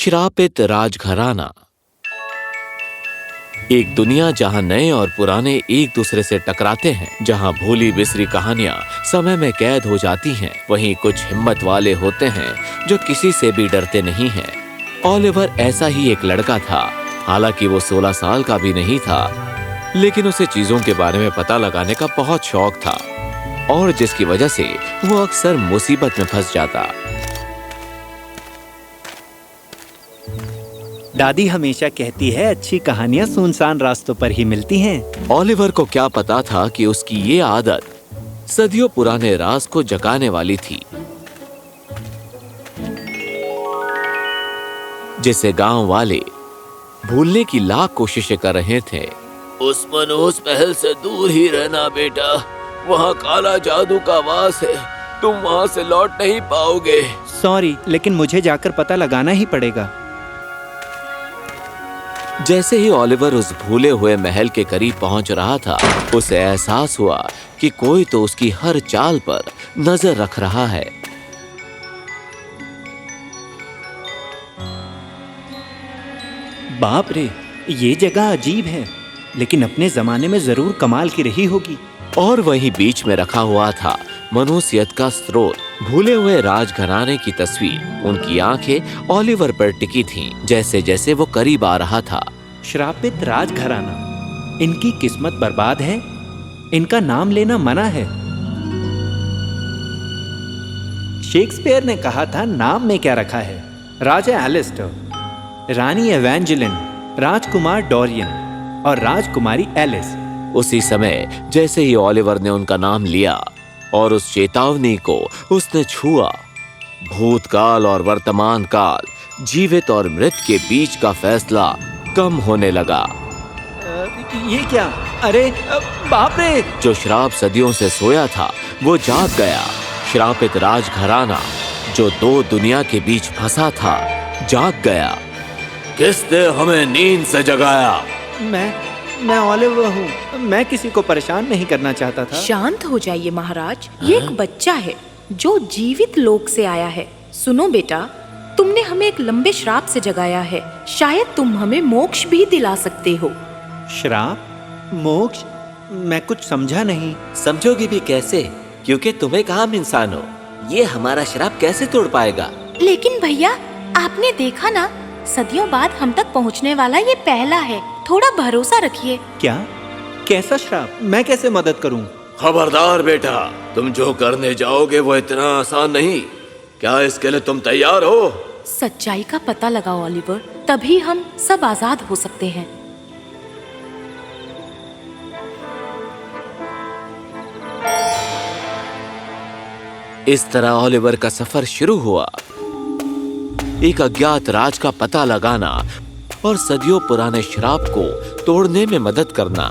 श्रापित राजघराना। एक दुनिया जहां नए और पुराने एक दूसरे से टकराते हैं, जहां भूली बिसरी कहानियां समय में कैद हो जाती हैं, वहीं कुछ हिम्मत वाले होते हैं जो किसी से भी डरते नहीं हैं। ओलिवर ऐसा ही एक लड़का था। हालांकि वो 16 साल का भी नहीं था, लेकिन उसे चीजों के बारे में पता लगाने का बहुत शौक था, और जिसकी वजह से वो अक्सर मुसीबत में फंस जाता। दादी हमेशा कहती है, अच्छी कहानियां सुनसान रास्तों पर ही मिलती हैं। ओलिवर को क्या पता था कि उसकी ये आदत सदियों पुराने राज को जगाने वाली थी, जिसे गांव वाले भूलने की लाख कोशिशें कर रहे थे। उस मनहूस महल से दूर ही रहना बेटा, वहाँ काला जादू का वास है, तुम वहाँ से लौट नहीं पाओगे। सॉरी, लेकिन मुझे जाकर पता लगाना ही पड़ेगा। जैसे ही ओलिवर उस भूले हुए महल के करीब पहुंच रहा था, उसे एहसास हुआ कि कोई तो उसकी हर चाल पर नजर रख रहा है। बाप रे, ये जगह अजीब है, लेकिन अपने जमाने में जरूर कमाल की रही होगी। और वहीं बीच में रखा हुआ था मनुष्यत का स्रोत, भूले हुए राजघराने की तस्वीर। उनकी आंखें ओलिवर पर टिकी थीं, जैसे जैसे वो करीब आ रहा था। श्रापित राजघराना, इनकी किस्मत बर्बाद है, इनका नाम लेना मना है। शेक्सपियर ने कहा था, नाम में क्या रखा है। राजा एलिस्टर, रानी एवेंजेलिन, राजकुमार डोरियन और राजकुमारी एलिस। उसी समय जैसे ही ओलिवर ने उनका नाम लिया और उस चेतावनी को उसने छुआ, भूतकाल और वर्तमान काल, जीवित और मृत के बीच का फैसला कम होने लगा। ये क्या? अरे बाप रे! जो श्राप सदियों से सोया था वो जाग गया। श्रापित राजघराना जो दो दुनिया के बीच फंसा था, जाग गया। किसने हमें नींद से जगाया? मैं ओलिवर हूँ। मैं किसी को परेशान नहीं करना चाहता था। शांत हो जाइए महाराज, ये एक बच्चा है जो जीवित लोक से आया है। सुनो बेटा, तुमने हमें एक लंबे श्राप से जगाया है। शायद तुम हमें मोक्ष भी दिला सकते हो। श्राप? मोक्ष? मैं कुछ समझा नहीं। समझोगी भी कैसे, क्योंकि तुम एक आम इंसान हो। ये हमारा श्राप कैसे तोड़ पाएगा? लेकिन भैया, आपने देखा ना, सदियों बाद हम तक पहुंचने वाला ये पहला है। थोड़ा भरोसा रखिए। क्या? कैसा श्राप? मैं कैसे मदद करूं? खबरदार बेटा, तुम जो करने जाओगे वो इतना आसान नहीं। क्या इसके लिए तुम तैयार हो? सच्चाई का पता लगाओ ओलिवर, तभी हम सब आजाद हो सकते हैं। इस तरह ओलिवर का सफर शुरू हुआ, एक अज्ञात राज का पता लगाना और सदियों पुराने श्राप को तोड़ने में मदद करना।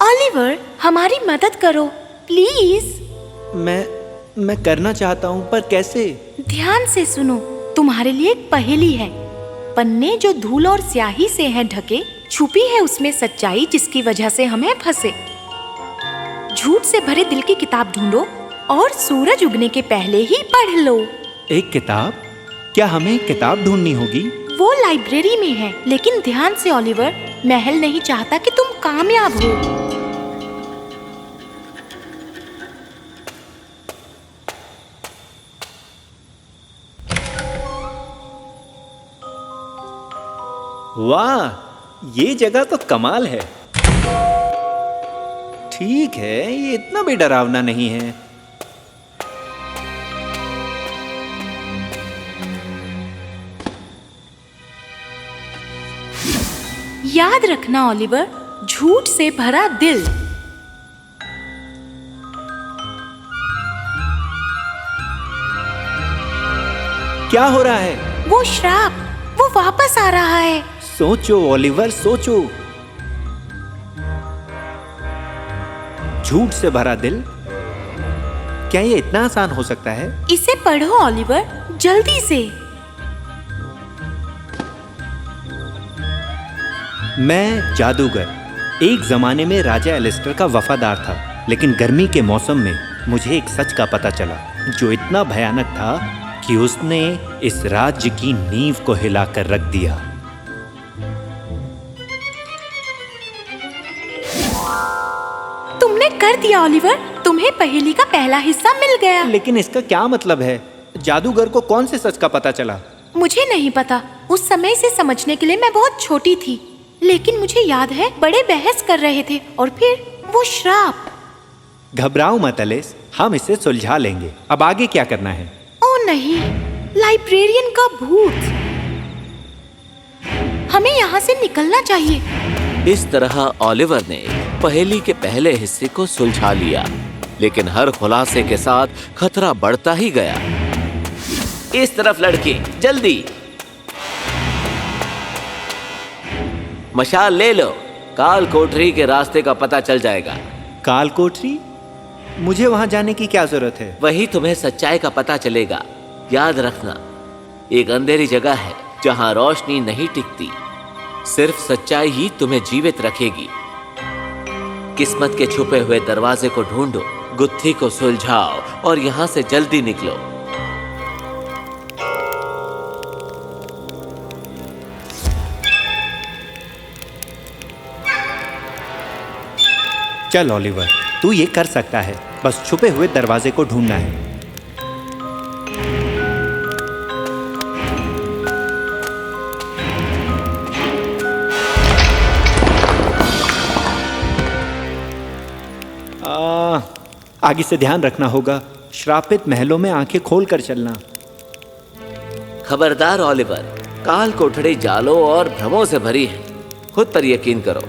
ओलिवर, हमारी मदद करो प्लीज। मैं करना चाहता हूँ, पर कैसे? ध्यान से सुनो, तुम्हारे लिए एक पहेली है। पन्ने जो धूल और स्याही से हैं ढके, छुपी है उसमें सच्चाई जिसकी वजह से हमें फंसे। झूठ से भरे दिल की किताब ढूंढो और सूरज उगने के पहले ही पढ़ लो। एक किताब? क्या हमें किताब ढूंढनी होगी? वो लाइब्रेरी में है, लेकिन ध्यान से ओलिवर, महल नहीं चाहता कि तुम कामयाब हो। वाह, ये जगह तो कमाल है। ठीक है, ये इतना भी डरावना नहीं है। याद रखना ओलिवर, झूठ से भरा दिल। क्या हो रहा है? वो श्राप, वो वापस आ रहा है। सोचो ओलिवर, सोचो। झूठ से भरा दिल? क्या ये इतना आसान हो सकता है? इसे पढ़ो ओलिवर, जल्दी से। मैं जादूगर एक जमाने में राजा एलिस्टर का वफादार था, लेकिन गर्मी के मौसम में मुझे एक सच का पता चला जो इतना भयानक था कि उसने इस राज्य की नींव को हिलाकर रख दिया। तुमने कर दिया ओलिवर, तुम्हें पहेली का पहला हिस्सा मिल गया। लेकिन इसका क्या मतलब है? जादूगर को कौन से सच का पता चला? मुझे नहीं पता, उस समय इसे समझने के लिए मैं बहुत छोटी थी। लेकिन मुझे याद है बड़े बहस कर रहे थे और फिर वो श्राप। घबराओ मत एलिस, हम इसे सुलझा लेंगे। अब आगे क्या करना है? ओ नहीं, लाइब्रेरियन का भूत। हमें यहाँ से निकलना चाहिए। इस तरह ओलिवर ने पहेली के पहले हिस्से को सुलझा लिया, लेकिन हर खुलासे के साथ खतरा बढ़ता ही गया। इस तरफ लड़के, जल्दी मशाल ले लो, काल कोठरी के रास्ते का पता चल जाएगा। काल कोठरी? मुझे वहां जाने की क्या जरूरत है? वही तुम्हें सच्चाई का पता चलेगा। याद रखना, एक अंधेरी जगह है जहां रोशनी नहीं टिकती, सिर्फ सच्चाई ही तुम्हें जीवित रखेगी। किस्मत के छुपे हुए दरवाजे को ढूंढो, गुत्थी को सुलझाओ और यहां से जल्दी निकलो। चल ओलिवर, तू ये कर सकता है, बस छुपे हुए दरवाजे को ढूंढना है। आगे से ध्यान रखना होगा, श्रापित महलों में आंखें खोलकर चलना। खबरदार ओलिवर, काल कोठड़ी जालों और भ्रमों से भरी है, खुद पर यकीन करो।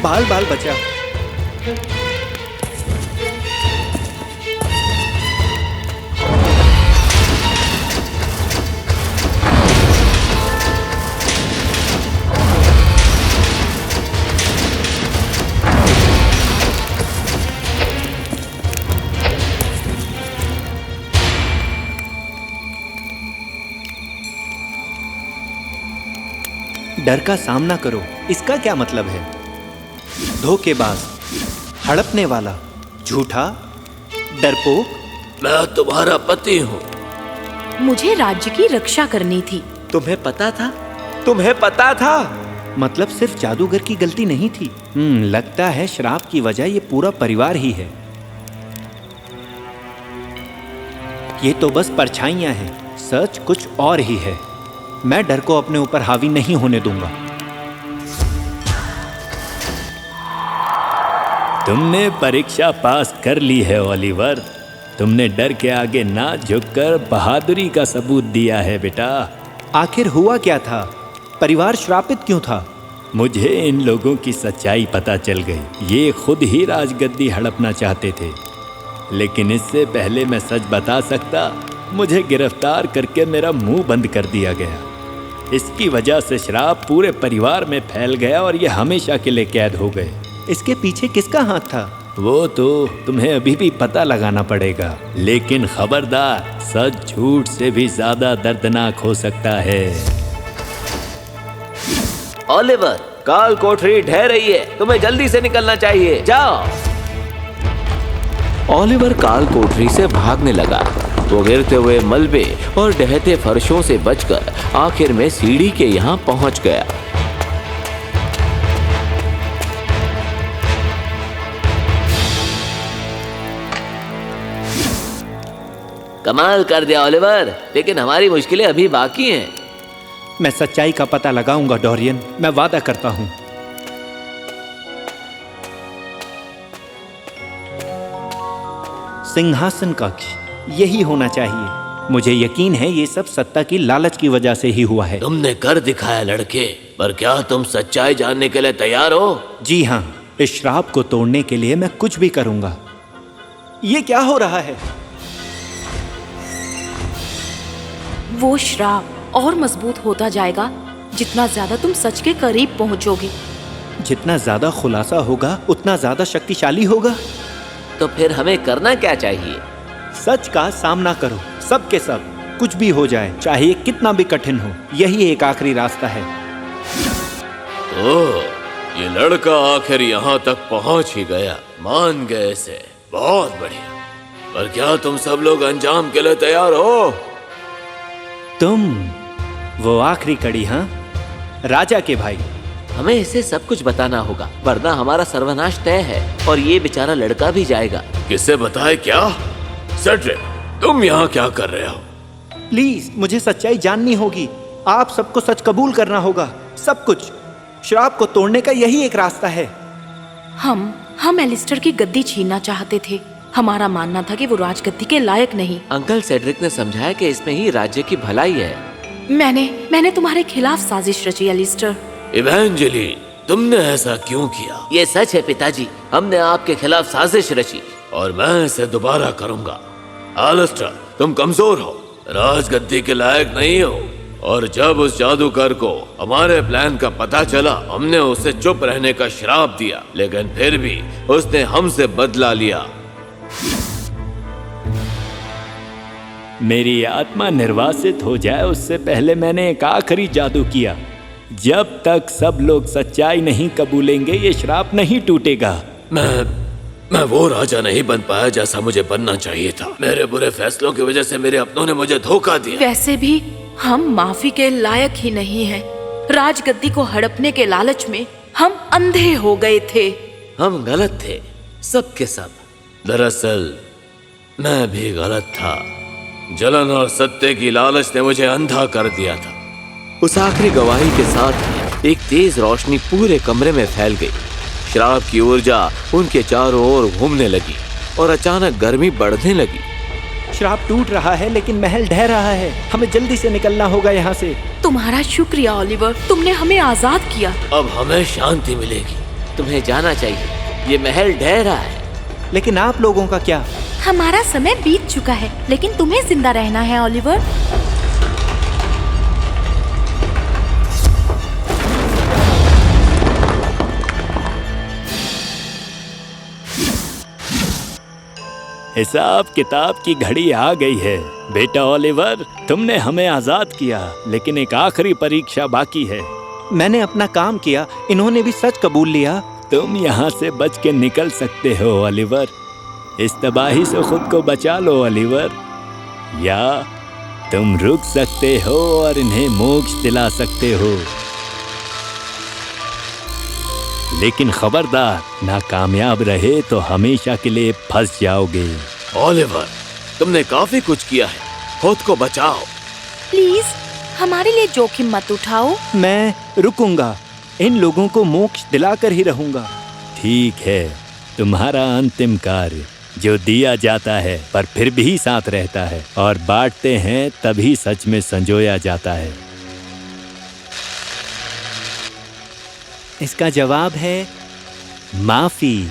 बाल बाल बचा। डर का सामना करो, इसका क्या मतलब है? धोखेबाज, हड़पने वाला, झूठा, डरपोक। मैं तुम्हारा पति हूँ। मुझे राज्य की रक्षा करनी थी। तुम्हें पता था? तुम्हें पता था? मतलब सिर्फ जादूगर की गलती नहीं थी। लगता है श्राप की वजह ये पूरा परिवार ही है। ये तो बस परछाइयां हैं, सच कुछ और ही है। मैं डर को अपने ऊपर हावी नहीं होने दूंगा। तुमने परीक्षा पास कर ली है ओलिवर। तुमने डर के आगे ना झुककर बहादुरी का सबूत दिया है बेटा। आखिर हुआ क्या था? परिवार श्रापित क्यों था? मुझे इन लोगों की सच्चाई पता चल गई। ये खुद ही राजगद्दी हड़पना चाहते थे, लेकिन इससे पहले मैं सच बता सकता, मुझे गिरफ्तार करके मेरा मुंह बंद कर दिया गया। इसकी वजह से श्राप पूरे परिवार में फैल गया और ये हमेशा के लिए कैद हो गए। इसके पीछे किसका हाथ था? वो तो तुम्हें अभी भी पता लगाना पड़ेगा, लेकिन खबरदार, सच झूठ से भी ज्यादा दर्दनाक हो सकता है। ओलिवर, काल कोठरी ढह रही है, तुम्हें जल्दी से निकलना चाहिए, जाओ। ओलिवर काल कोठरी से भागने लगा। वो गिरते हुए मलबे और ढहते फर्शों से बचकर आखिर में सीढ़ी के यहाँ पहुंच गया। कमाल कर दिया ओलिवर, लेकिन हमारी मुश्किलें अभी बाकी हैं। मैं सच्चाई का पता लगाऊंगा डोरियन, मैं वादा करता हूं। सिंहासन कक्ष यही होना चाहिए। मुझे यकीन है ये सब सत्ता की लालच की वजह से ही हुआ है। तुमने कर दिखाया लड़के, पर क्या तुम सच्चाई जानने के लिए तैयार हो? जी हाँ, इस श्राप को तोड़ने के लिए मैं कुछ भी करूंगा। ये क्या हो रहा है? वो श्राप और मजबूत होता जाएगा जितना ज्यादा तुम सच के करीब पहुंचोगे। जितना ज्यादा खुलासा होगा उतना ज्यादा शक्तिशाली होगा। तो फिर हमें करना क्या चाहिए? सच का सामना करो, सब के सब। कुछ भी हो जाए, चाहे कितना भी कठिन हो, यही एक आखिरी रास्ता है। ओह, ये लड़का आखिर यहाँ तक पहुँच ही गया। मान गए इसे, बहुत बढ़िया। पर क्या तुम सब लोग अंजाम के लिए तैयार हो? तुम वो आखिरी कड़ी, हाँ राजा के भाई। हमें इसे सब कुछ बताना होगा, वरना हमारा सर्वनाश तय है और ये बेचारा लड़का भी जाएगा। किससे बताए क्या? सेड्रिक, तुम यहाँ क्या कर रहे हो? प्लीज मुझे सच्चाई जाननी होगी। आप सबको सच कबूल करना होगा, सब कुछ। श्राप को तोड़ने का यही एक रास्ता है। हम एलिस्टर की गद्दी छीनना चाहते थे। हमारा मानना था कि वो राजगद्दी के लायक नहीं। अंकल सेड्रिक ने समझाया कि इसमें ही राज्य की भलाई है। मैंने तुम्हारे खिलाफ साजिश रची एलिस्टर। इवेंजेलिन, तुमने ऐसा क्यों किया? ये सच है पिताजी, हमने आपके खिलाफ साजिश रची और मैं इसे दोबारा करूंगा। एलिस्टर, तुम कमजोर हो, राजगद्दी के लायक नहीं हो। और जब उस जादूगर को हमारे प्लान का पता चला, हमने उसे चुप रहने का श्राप दिया, लेकिन फिर भी उसने हमसे बदला लिया। मेरी आत्मा निर्वासित हो जाए उससे पहले मैंने एक आखिरी जादू किया। जब तक सब लोग सच्चाई नहीं कबूलेंगे ये श्राप नहीं टूटेगा। मैं वो राजा नहीं बन पाया जैसा मुझे बनना चाहिए था। मेरे बुरे फैसलों की वजह से मेरे अपनों ने मुझे धोखा दिया। वैसे भी हम माफी के लायक ही नहीं हैं। राजगद्दी को हड़पने के लालच में हम अंधे हो गए थे। हम गलत थे, सब के सब। दरअसल मैं भी गलत था। जलन और सत्य की लालच ने मुझे अंधा कर दिया था। उस आखिरी गवाही के साथ एक तेज रोशनी पूरे कमरे में फैल गई। श्राप की ऊर्जा उनके चारों ओर घूमने लगी और अचानक गर्मी बढ़ने लगी। श्राप टूट रहा है लेकिन महल ढह रहा है। हमें जल्दी से निकलना होगा यहाँ से। तुम्हारा शुक्रिया ओलिवर, तुमने हमें आजाद किया। अब हमें शांति मिलेगी। तुम्हें जाना चाहिए, ये महल ढह रहा है। लेकिन आप लोगों का क्या? हमारा समय बीत चुका है, लेकिन तुम्हें जिंदा रहना है ओलिवर। हिसाब किताब की घड़ी आ गई है। बेटा ओलिवर, तुमने हमें आजाद किया, लेकिन एक आखिरी परीक्षा बाकी है। मैंने अपना काम किया, इन्होंने भी सच कबूल लिया। तुम यहाँ से बच के निकल सकते हो ओलिवर। इस तबाही से खुद को बचा लो ओलिवर, या तुम रुक सकते हो और इन्हें मोक्ष दिला सकते हो। लेकिन खबरदार, नाकामयाब रहे तो हमेशा के लिए फंस जाओगे। ओलिवर, तुमने काफी कुछ किया है, खुद को बचाओ। प्लीज हमारे लिए जोखिम मत उठाओ। मैं रुकूंगा, इन लोगों को मोक्ष दिलाकर ही रहूंगा। ठीक है, तुम्हारा अंतिम कार्य जो दिया जाता है पर फिर भी साथ रहता है और बांटते हैं तभी सच में संजोया जाता है। इसका जवाब है माफी।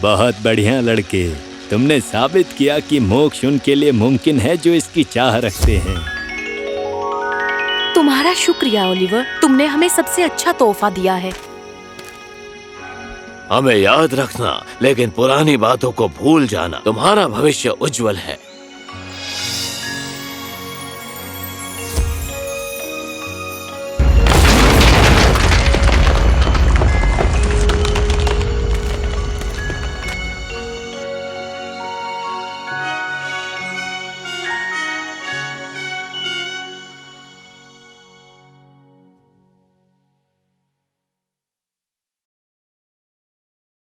बहुत बढ़िया लड़के, तुमने साबित किया कि मोक्ष उनके लिए मुमकिन है जो इसकी चाह रखते हैं। तुम्हारा शुक्रिया ओलिवर, तुमने हमें सबसे अच्छा तोहफा दिया है। हमें याद रखना, लेकिन पुरानी बातों को भूल जाना। तुम्हारा भविष्य उज्जवल है।